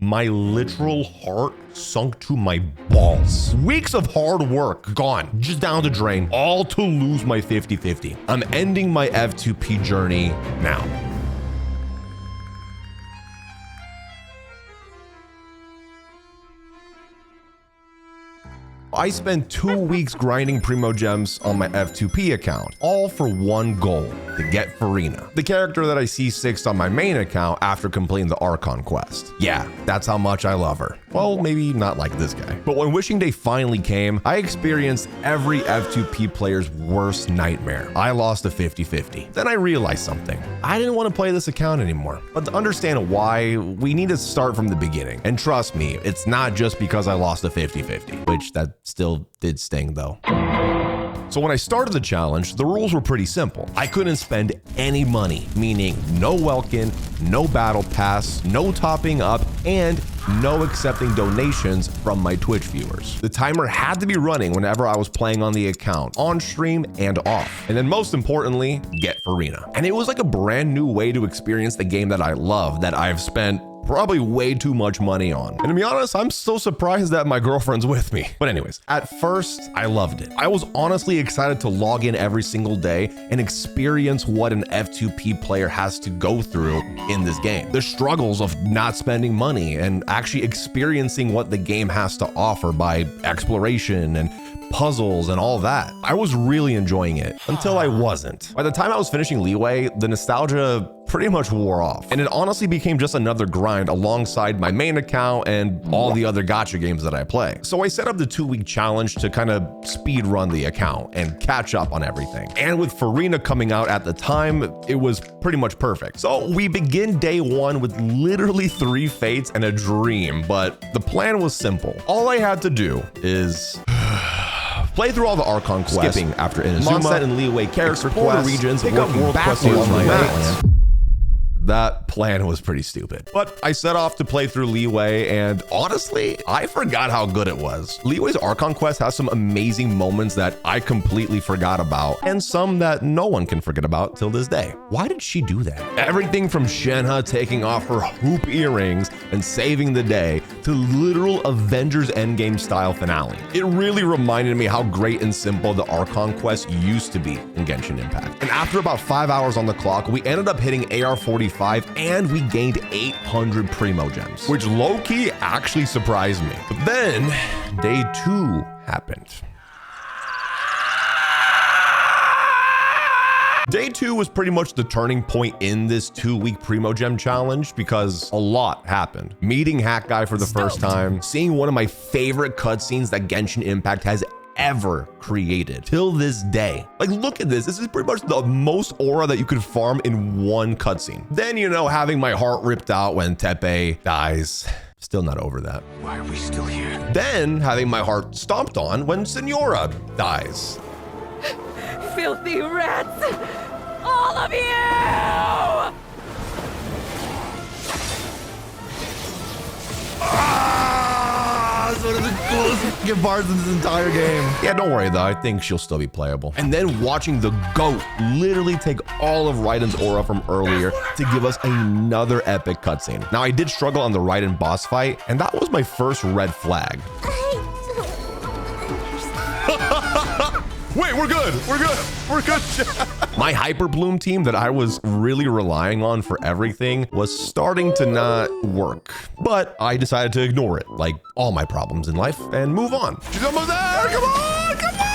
My literal heart sunk to my balls. Weeks of hard work gone, just down the drain, all to lose my 50-50. I'm ending my F2P journey now. I spent 2 weeks grinding Primo Gems on my F2P account, all for one goal, to get Furina, the character that I see sixth on my main account after completing the Archon quest. Yeah, that's how much I love her. Well, maybe not like this guy. But when Wishing Day finally came, I experienced every F2P player's worst nightmare. I lost a 50-50. Then I realized something. I didn't want to play this account anymore. But to understand why, we need to start from the beginning. And trust me, it's not just because I lost a 50-50, which that still did sting though. So when I started the challenge, the rules were pretty simple. I couldn't spend any money, meaning no Welkin, no battle pass, no topping up, and no accepting donations from my Twitch viewers. The timer had to be running whenever I was playing on the account, on stream and off. And then most importantly, get Furina. And it was like a brand new way to experience the game that I love, that I've spent probably way too much money on. And to be honest, I'm so surprised that my girlfriend's with me. But anyways, at first, I loved it. I was honestly excited to log in every single day and experience what an F2P player has to go through in this game. The struggles of not spending money and actually experiencing what the game has to offer by exploration and puzzles and all that. I was really enjoying it until I wasn't. By the time I was finishing Liyue, the nostalgia pretty much wore off, and it honestly became just another grind alongside my main account and all the other gacha games that I play. So I set up the 2-week challenge to kind of speed run the account and catch up on everything. And with Furina coming out at the time, it was pretty much perfect. So we begin day 1 with literally 3 fates and a dream, but the plan was simple. All I had to do is play through all the Archon quests, skipping after Inazuma, Mondstadt and Liyue character quests, regions, pick up world quests along the way. That plan was pretty stupid. But I set off to play through Liyue, and honestly, I forgot how good it was. Liyue's Archon quest has some amazing moments that I completely forgot about, and some that no one can forget about till this day. Why did she do that? Everything from Shenhe taking off her hoop earrings and saving the day to literal Avengers Endgame style finale. It really reminded me how great and simple the Archon quest used to be in Genshin Impact. And after about 5 hours on the clock, we ended up hitting AR45 and we gained 800 Primo Gems, which low-key actually surprised me. But then day 2 happened. Day 2 was pretty much the turning point in this 2-week Primo Gem challenge because a lot happened. Meeting Hack Guy for the first time, seeing one of my favorite cutscenes that Genshin Impact has ever created till this day. Like, look at this. This is pretty much the most aura that you could farm in one cutscene. Then, you know, having my heart ripped out when Tepe dies. Still not over that. Why are we still here? Then having my heart stomped on when Senora dies. Filthy rats! All of you! That's one of the coolest fucking parts of this entire game. Yeah, don't worry though. I think she'll still be playable. And then watching the GOAT literally take all of Raiden's aura from earlier to give us another epic cutscene. Now, I did struggle on the Raiden boss fight, and that was my first red flag. Wait, we're good. We're good. We're good. My Hyper Bloom team that I was really relying on for everything was starting to not work, but I decided to ignore it, like all my problems in life, and move on. She's almost there. Come on. Come on.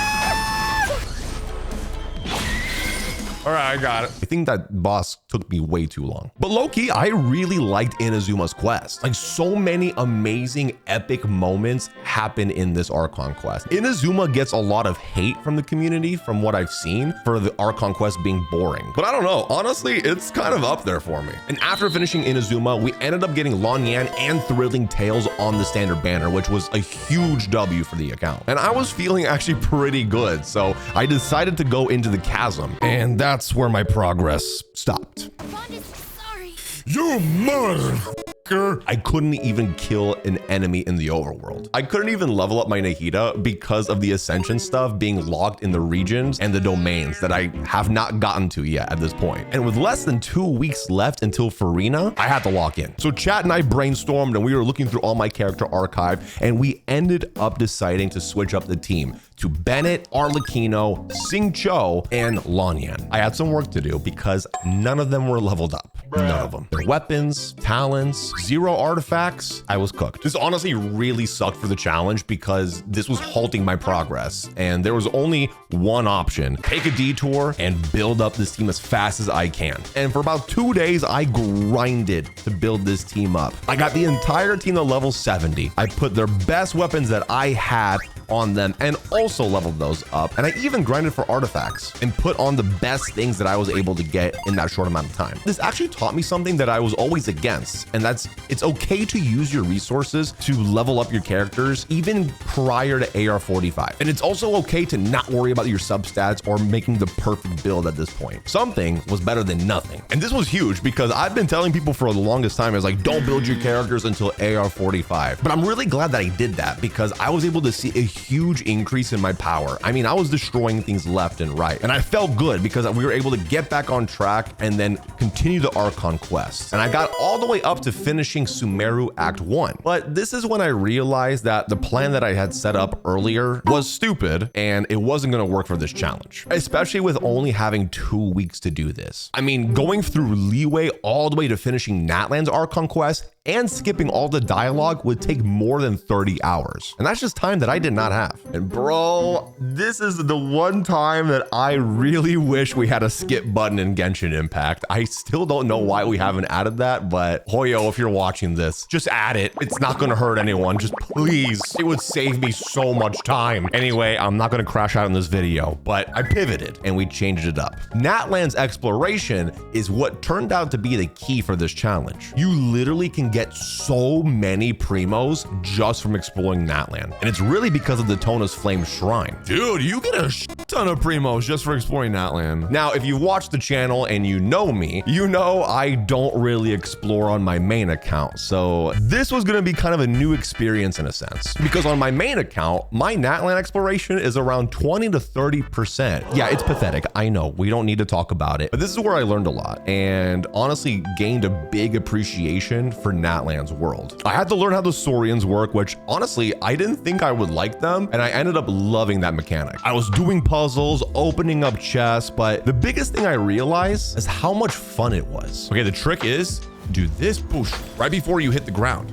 All right, I got it. I think that boss took me way too long. But low-key, I really liked Inazuma's quest. Like, so many amazing epic moments happen in this Archon quest. Inazuma gets a lot of hate from the community, from what I've seen, for the Archon quest being boring. But I don't know, honestly, it's kind of up there for me. And after finishing Inazuma, we ended up getting Lon Yan and Thrilling Tales on the standard banner, which was a huge W for the account. And I was feeling actually pretty good, so I decided to go into the chasm. And that's where my progress stopped. Sorry. You mother! I couldn't even kill an enemy in the overworld. I couldn't even level up my Nahida because of the ascension stuff being locked in the regions and the domains that I have not gotten to yet at this point. And with less than 2 weeks left until Furina, I had to lock in. So Chat and I brainstormed and we were looking through all my character archive and we ended up deciding to switch up the team to Bennett, Arlecchino, Xingqiu, and Lanyan. I had some work to do because none of them were leveled up. None of them. Their weapons, talents, 0 artifacts. I was cooked. This honestly really sucked for the challenge because this was halting my progress. And there was only one option: take a detour and build up this team as fast as I can. And for about 2 days, I grinded to build this team up. I got the entire team to level 70. I put their best weapons that I had on them and also leveled those up. And I even grinded for artifacts and put on the best things that I was able to get in that short amount of time. This actually taught me something that I was always against, and that's it's okay to use your resources to level up your characters even prior to AR-45. And it's also okay to not worry about your substats or making the perfect build at this point. Something was better than nothing. And this was huge because I've been telling people for the longest time, don't build your characters until AR-45. But I'm really glad that I did that because I was able to see a huge increase in my power. I mean, I was destroying things left and right, and I felt good because we were able to get back on track and then continue the Archon quest. And I got all the way up to finishing Sumeru Act 1. But this is when I realized that the plan that I had set up earlier was stupid and it wasn't going to work for this challenge, especially with only having 2 weeks to do this. I mean, going through Liyue all the way to finishing Natlan's Archon quest and skipping all the dialogue would take more than 30 hours. And that's just time that I did not have. And bro, this is the one time that I really wish we had a skip button in Genshin Impact. I still don't know why we haven't added that, but Hoyo, if you're watching this, just add it. It's not gonna hurt anyone, just please. It would save me so much time. Anyway, I'm not gonna crash out in this video, but I pivoted and we changed it up. Natlan's exploration is what turned out to be the key for this challenge. You literally can get so many primos just from exploring Natlan. And it's really because of the Tona's Flame Shrine. Dude, you get a ton of primos just for exploring Natlan. Now, if you watch the channel and you know me, you know I don't really explore on my main account. So this was gonna be kind of a new experience in a sense. Because on my main account, my Natlan exploration is around 20 to 30%. Yeah, it's pathetic. I know, we don't need to talk about it, but this is where I learned a lot and honestly gained a big appreciation for Natlan's world. I had to learn how the Saurians work, which honestly, I didn't think I would like them, and I ended up loving that mechanic. I was doing puzzles, opening up chests, but the biggest thing I realized is how much fun it was. Okay, the trick is do this push right before you hit the ground,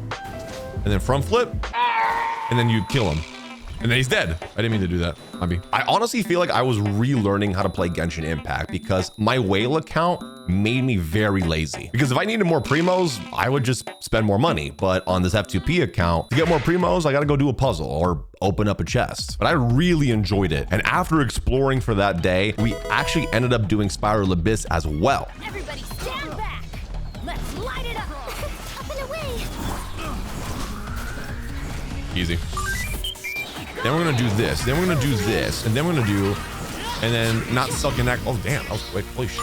and then front flip, and then you kill him. And then he's dead. I didn't mean to do that. I honestly feel like I was relearning how to play Genshin Impact because my whale account made me very lazy. Because if I needed more primos, I would just spend more money. But on this F2P account, to get more primos, I gotta go do a puzzle or open up a chest. But I really enjoyed it. And after exploring for that day, we actually ended up doing Spiral Abyss as well. Everybody stand back. Let's light it up. Up and away. Easy. Then we're gonna do this, then we're gonna do this, and then we're gonna do, and then not suck in that. Oh damn, that was quick. Holy shit.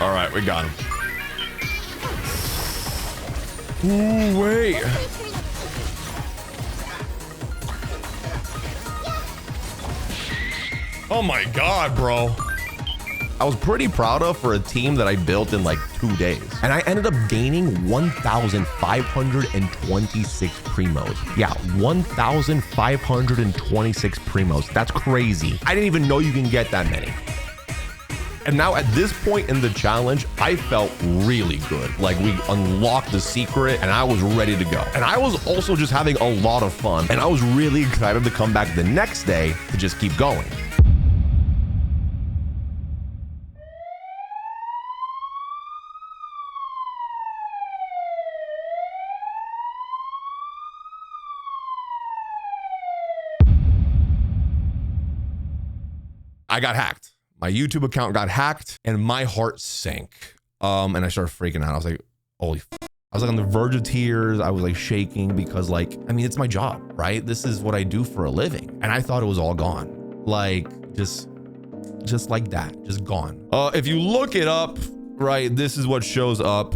All right, we got him. Ooh, wait. Oh my God, bro. I was pretty proud of for a team that I built in like 2 days. And I ended up gaining 1,526 primos. Yeah, 1,526 primos. That's crazy. I didn't even know you can get that many. And now at this point in the challenge, I felt really good. Like we unlocked the secret and I was ready to go. And I was also just having a lot of fun. And I was really excited to come back the next day to just keep going. I got hacked. My YouTube account got hacked and my heart sank. And I started freaking out. I was like, holy f. I was like on the verge of tears. I was like shaking because like, I mean, it's my job, right? This is what I do for a living. And I thought it was all gone. Like just just like that, just gone. If you look it up, right, this is what shows up.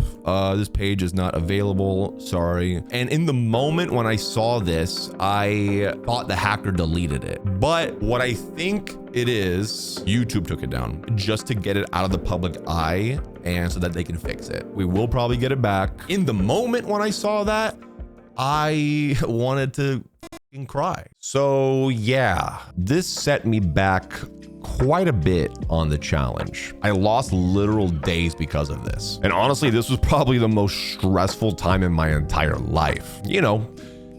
This page is not available, sorry. And in the moment when I saw this, I thought the hacker deleted it. But what I think it is, YouTube took it down just to get it out of the public eye and so that they can fix it. We will probably get it back. In the moment when I saw that, I wanted to fucking cry. So yeah, this set me back quite a bit on the challenge. I lost literal days because of this. And honestly, this was probably the most stressful time in my entire life. You know,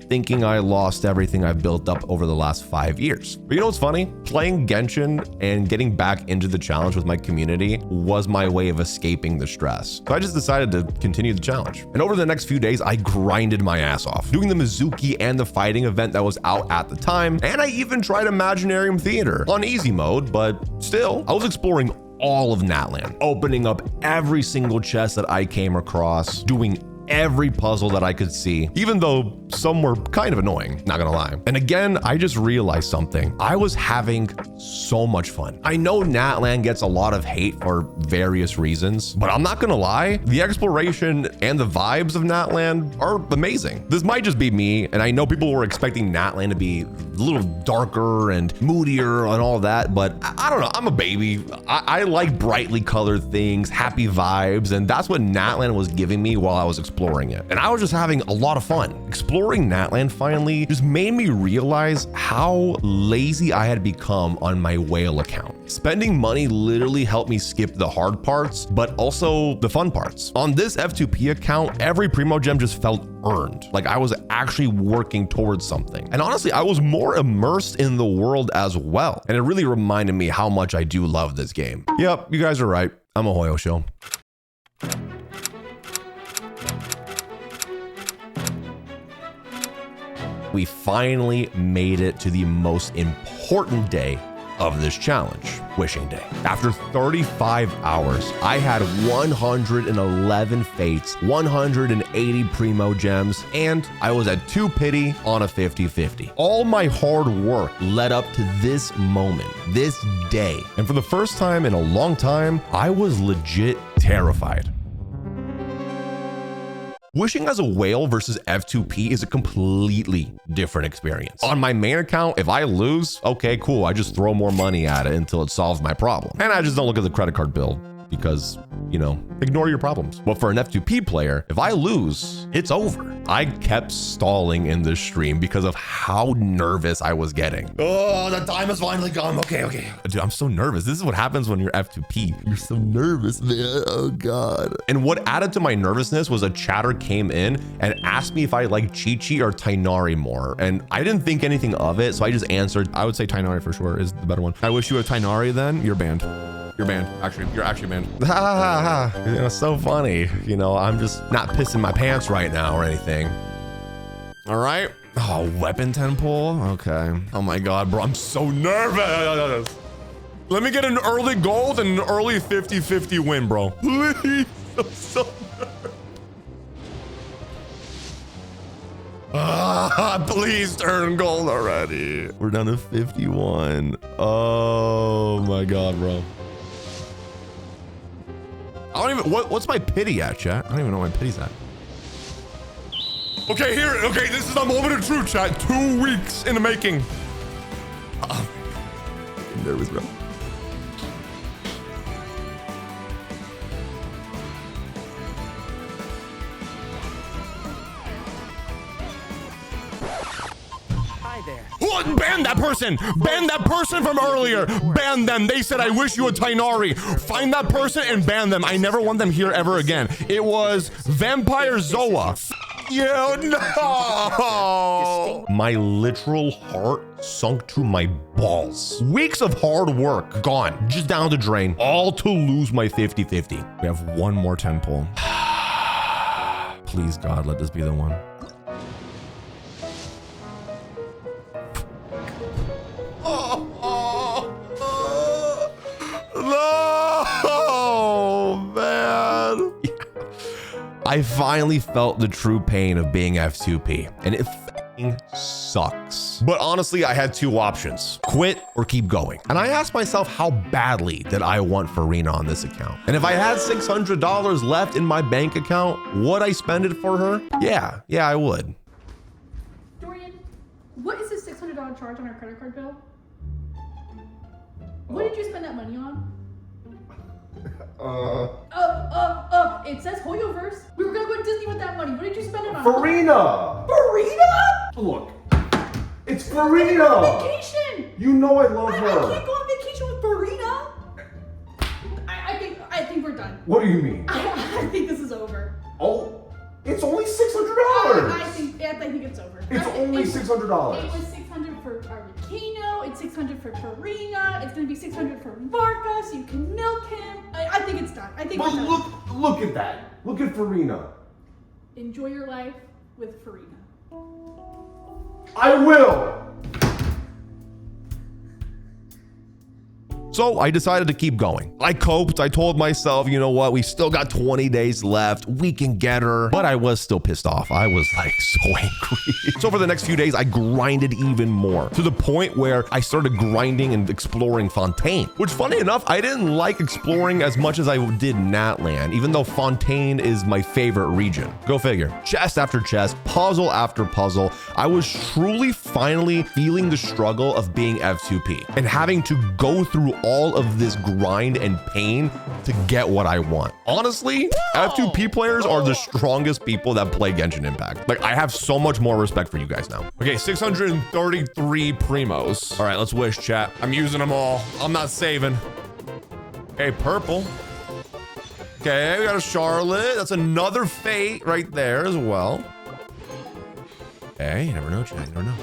thinking I lost everything I've built up over the last 5 years. But you know what's funny? Playing Genshin and getting back into the challenge with my community was my way of escaping the stress. So I just decided to continue the challenge. And over the next few days, I grinded my ass off, doing the Mizuki and the fighting event that was out at the time. And I even tried Imaginarium Theater on easy mode, but still, I was exploring all of Natlan, opening up every single chest that I came across, doing every puzzle that I could see, even though some were kind of annoying, not gonna lie. And again, I just realized something. I was having so much fun. I know Natlan gets a lot of hate for various reasons, but I'm not gonna lie, the exploration and the vibes of Natlan are amazing. This might just be me, and I know people were expecting Natlan to be a little darker and moodier and all that, but I don't know, I'm a baby. I like brightly colored things, happy vibes, and that's what Natlan was giving me while I was exploring it. And I was just having a lot of fun. Exploring Natlan finally just made me realize how lazy I had become on my whale account. Spending money literally helped me skip the hard parts, but also the fun parts. On this F2P account, every Primo Gem just felt earned. Like I was actually working towards something. And honestly, I was more immersed in the world as well. And it really reminded me how much I do love this game. Yep, you guys are right. I'm a Hoyo show. We finally made it to the most important day of this challenge, Wishing Day. After 35 hours, I had 111 fates, 180 Primo Gems, and I was at 2 pity on a 50-50. All my hard work led up to this moment, this day. And for the first time in a long time, I was legit terrified. Wishing as a whale versus F2P is a completely different experience. On my main account, if I lose, okay, cool. I just throw more money at it until it solves my problem. And I just don't look at the credit card bill because, you know, ignore your problems. But for an F2P player, if I lose, it's over. I kept stalling in this stream because of how nervous I was getting. Oh, the time has finally come. Okay. Dude, I'm so nervous. This is what happens when you're F2P. You're so nervous, man. Oh God. And what added to my nervousness was a chatter came in and asked me if I like Chi-Chi or Tighnari more. And I didn't think anything of it, so I just answered. I would say Tighnari for sure is the better one. I wish you a Tighnari then. You're banned. You're banned. Actually, you're actually banned. Ha ha ha. You know, so funny. You know, I'm just not pissing my pants right now or anything. All right. Oh, weapon 10 pull. Okay. Oh my God, bro. I'm so nervous. Let me get an early gold and an early 50-50 win, bro. Please. I'm so nervous. Please turn gold already. We're down to 51. Oh my God, bro. I don't even, what's my pity at, chat? I don't even know what my pity's at. Okay, here, okay, this is the moment of truth, chat. 2 weeks in the making. I'm nervous, bro. Ban that person! Ban that person from earlier! Ban them! They said, I wish you a Tighnari. Find that person and ban them. I never want them here ever again. It was Vampire Zoa. You no! My literal heart sunk to my balls. Weeks of hard work gone, just down the drain, all to lose my 50-50. We have one more 10 pull. Please, God, let this be the one. I finally felt the true pain of being F2P, and it sucks. But honestly, I had two options: quit or keep going. And I asked myself, how badly did I want Furina on this account? And if I had $600 left in my bank account, would I spend it for her? Yeah, I would. Dorian, what is this $600 charge on our credit card bill? What did you spend that money on? It says Hoyoverse. We were gonna go to Disney with that money. What did you spend it on? Furina! Furina? Look, it's Furina! Vacation! You know I love I her. can't go on vacation with Furina. I think we're done. What do you mean? I think this is over. Oh, it's only $600. I think it's over. It's only $600. It was $600 for Arlecchino. It's $600 for Furina. It's gonna be $600 for Varka, so you can milk him. I think it's done. I think But we're done. look at that. Look at Furina. Enjoy your life with Furina. I will. So I decided to keep going. I coped. I told myself, you know what? We still got 20 days left. We can get her. But I was still pissed off. I was like so angry. So for the next few days, I grinded even more, to the point where I started grinding and exploring Fontaine, which, funny enough, I didn't like exploring as much as I did Natlan, even though Fontaine is my favorite region. Go figure. Chest after chest, puzzle after puzzle. I was truly finally feeling the struggle of being F2P and having to go through all of this grind and pain to get what I want. Honestly, F2P players are the strongest people that play Genshin Impact. Like, I have so much more respect for you guys now. Okay, 633 primos. All right, let's wish, chat. I'm using them all. I'm not saving. Okay, purple. Okay, we got a Charlotte. That's another Fate right there as well. Okay, you never know, chat. You never know.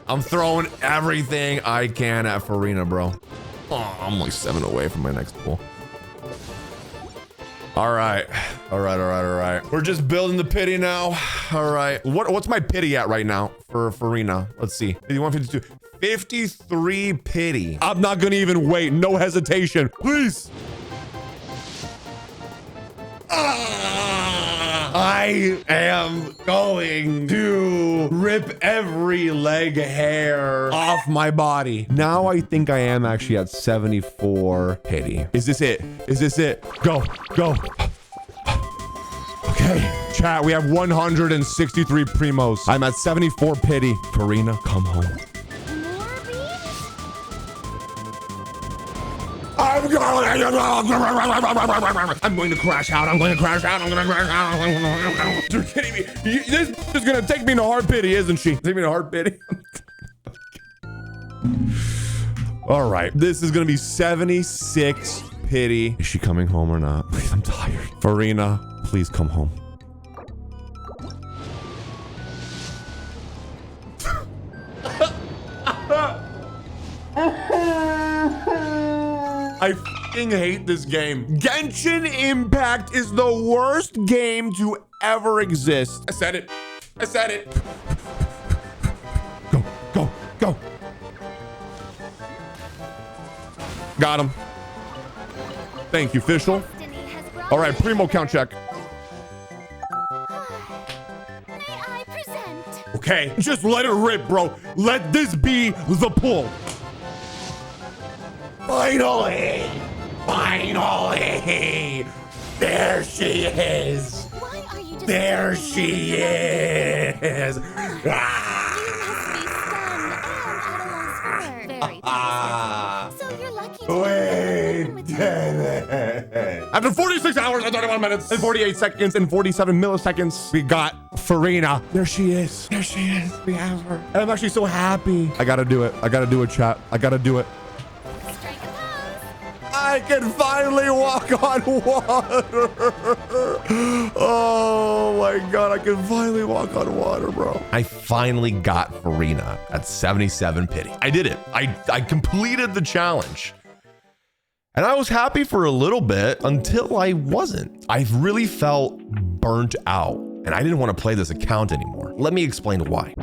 I'm throwing everything I can at Furina, bro. Oh, I'm like 7 away from my next pull. All right. We're just building the pity now. All right. What's my pity at right now for Furina? Let's see. 51, 52. 53 pity. I'm not gonna even wait. No hesitation. Please. I am going to rip every leg hair off my body. Now I think I am actually at 74 pity. Is this it? Is this it? Go. Okay, chat, we have 163 primos. I'm at 74 pity. Furina, come home. I'm going to crash out. You're kidding me. This is going to take me to hard pity, isn't she? Take me to hard pity. All right. This is going to be 76 pity. Is she coming home or not? Please, I'm tired. Furina, please come home. I fucking hate this game. Genshin Impact is the worst game to ever exist. I said it. Go. Got him. Thank you, Fischl. All right, primo count check. May I present? Okay, just let it rip, bro. Let this be the pull. Finally! There she is! Why are you just There she is! So you're lucky to Wait! After 46 hours and 31 minutes and 48 seconds and 47 milliseconds, we got Furina. There she is. We have her. And I'm actually so happy. I gotta do it, chat. I gotta do it. strike a pose. I can finally walk on water. Oh my God, I can finally walk on water, bro. I finally got Furina at 77 pity. I did it. I completed the challenge. And I was happy for a little bit until I wasn't. I really felt burnt out and I didn't want to play this account anymore. Let me explain why.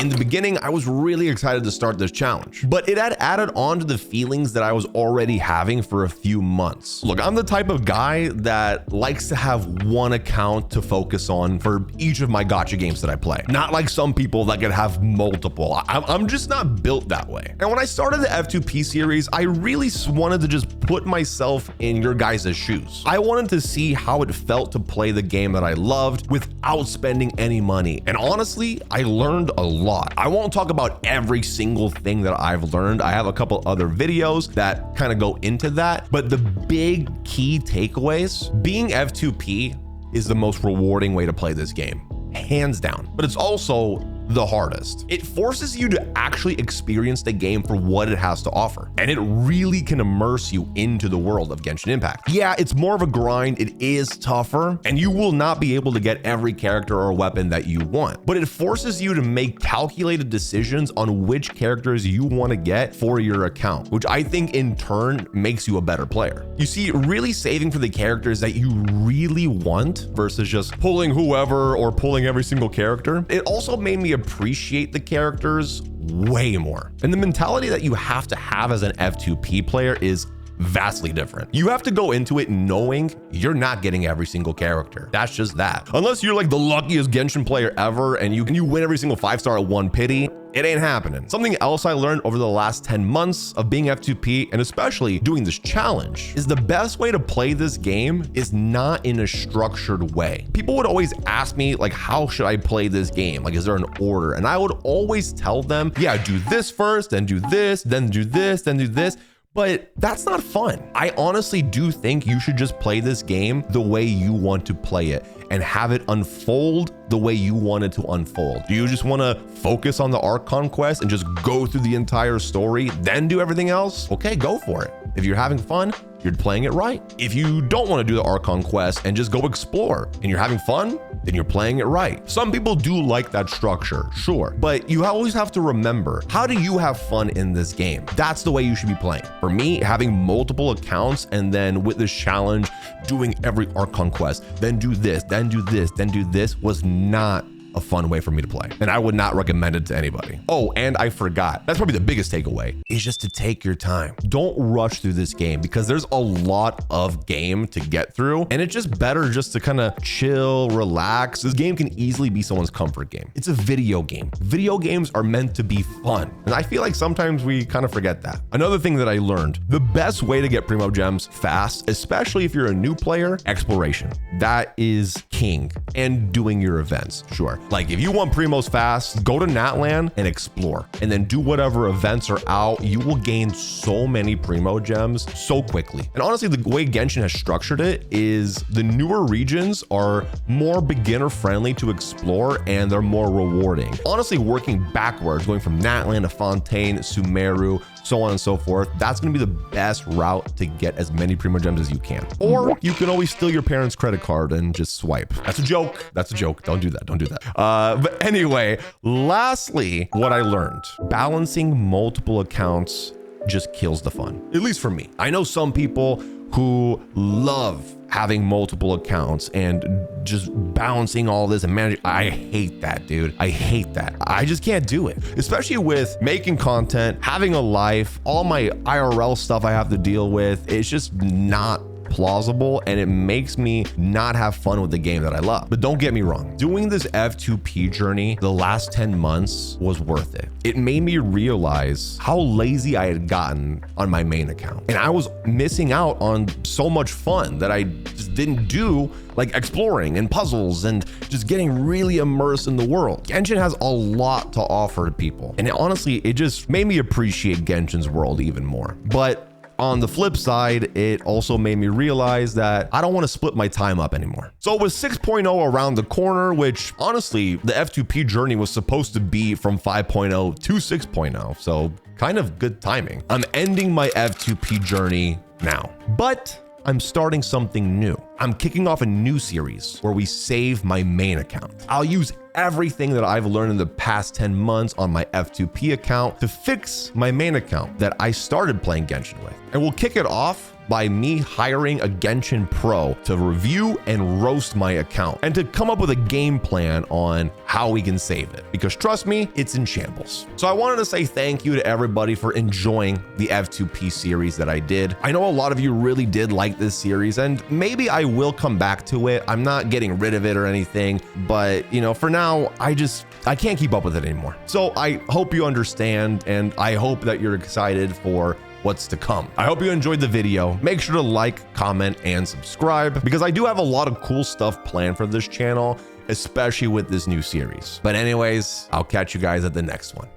In the beginning, I was really excited to start this challenge, but it had added on to the feelings that I was already having for a few months. Look, I'm the type of guy that likes to have one account to focus on for each of my gacha games that I play. Not like some people that could have multiple. I'm just not built that way. And when I started the F2P series, I really wanted to just put myself in your guys' shoes. I wanted to see how it felt to play the game that I loved without spending any money. And honestly, I learned a lot. I won't talk about every single thing that I've learned. I have a couple other videos that kind of go into that, but the big key takeaways, being F2P is the most rewarding way to play this game, hands down, but it's also the hardest. It forces you to actually experience the game for what it has to offer, and it really can immerse you into the world of Genshin Impact. Yeah, it's more of a grind, it is tougher, and you will not be able to get every character or weapon that you want, but it forces you to make calculated decisions on which characters you want to get for your account, which I think in turn makes you a better player. You see, really saving for the characters that you really want versus just pulling whoever or pulling every single character. It also made me appreciate the characters way more. And the mentality that you have to have as an F2P player is vastly different. You have to go into it knowing you're not getting every single character. That's just that. Unless you're like the luckiest Genshin player ever and you win every single 5-star at one pity, it ain't happening. Something else I learned over the last 10 months of being F2P, and especially doing this challenge, is the best way to play this game is not in a structured way. People would always ask me, like, how should I play this game? Like, is there an order? And I would always tell them, yeah, do this first, then do this, then do this, then do this. But that's not fun. I honestly do think you should just play this game the way you want to play it and have it unfold the way you want it to unfold. Do you just want to focus on the arc conquest and just go through the entire story, then do everything else? Okay, go for it. If you're having fun, you're playing it right. If you don't want to do the arc conquest and just go explore and you're having fun, then you're playing it right. Some people do like that structure, sure, but you always have to remember, how do you have fun in this game? That's the way you should be playing. For me, having multiple accounts and then with this challenge, doing every arc conquest, then do this, then do this, then do this was not a fun way for me to play. And I would not recommend it to anybody. Oh, and I forgot. That's probably the biggest takeaway, is just to take your time. Don't rush through this game because there's a lot of game to get through. And it's just better just to kind of chill, relax. This game can easily be someone's comfort game. It's a video game. Video games are meant to be fun. And I feel like sometimes we kind of forget that. Another thing that I learned, the best way to get Primo Gems fast, especially if you're a new player, exploration. That is king. And doing your events, sure. Like if you want Primos fast, go to Natlan and explore, and then do whatever events are out. You will gain so many Primo Gems so quickly. And honestly, the way Genshin has structured it is the newer regions are more beginner friendly to explore and they're more rewarding. Honestly, working backwards, going from Natlan to Fontaine, Sumeru, so on and so forth, that's going to be the best route to get as many Primo Gems as you can. Or you can always steal your parents' credit card and just swipe. That's a joke. That's a joke. Don't do that. Don't do that. But anyway, lastly, what I learned, balancing multiple accounts just kills the fun, at least for me. I know some people who love having multiple accounts and just balancing all this and managing. I hate that, dude. I hate that. I just can't do it, especially with making content, having a life, all my IRL stuff I have to deal with. It's just not plausible and it makes me not have fun with the game that I love. But don't get me wrong, doing this F2P journey the last 10 months was worth it. It made me realize how lazy I had gotten on my main account. And I was missing out on so much fun that I just didn't do, like exploring and puzzles and just getting really immersed in the world. Genshin has a lot to offer to people. And honestly, it just made me appreciate Genshin's world even more. But on the flip side, it also made me realize that I don't want to split my time up anymore. So with 6.0 around the corner, which honestly, the F2P journey was supposed to be from 5.0 to 6.0. So kind of good timing. I'm ending my F2P journey now, but I'm starting something new. I'm kicking off a new series where we save my main account. I'll use everything that I've learned in the past 10 months on my F2P account to fix my main account that I started playing Genshin with. And we'll kick it off by me hiring a Genshin Pro to review and roast my account and to come up with a game plan on how we can save it. Because trust me, it's in shambles. So I wanted to say thank you to everybody for enjoying the F2P series that I did. I know a lot of you really did like this series, and maybe I will come back to it. I'm not getting rid of it or anything, but you know, for now, I can't keep up with it anymore. So I hope you understand, and I hope that you're excited for what's to come. I hope you enjoyed the video. Make sure to like, comment, and subscribe because I do have a lot of cool stuff planned for this channel, especially with this new series. But anyways, I'll catch you guys at the next one.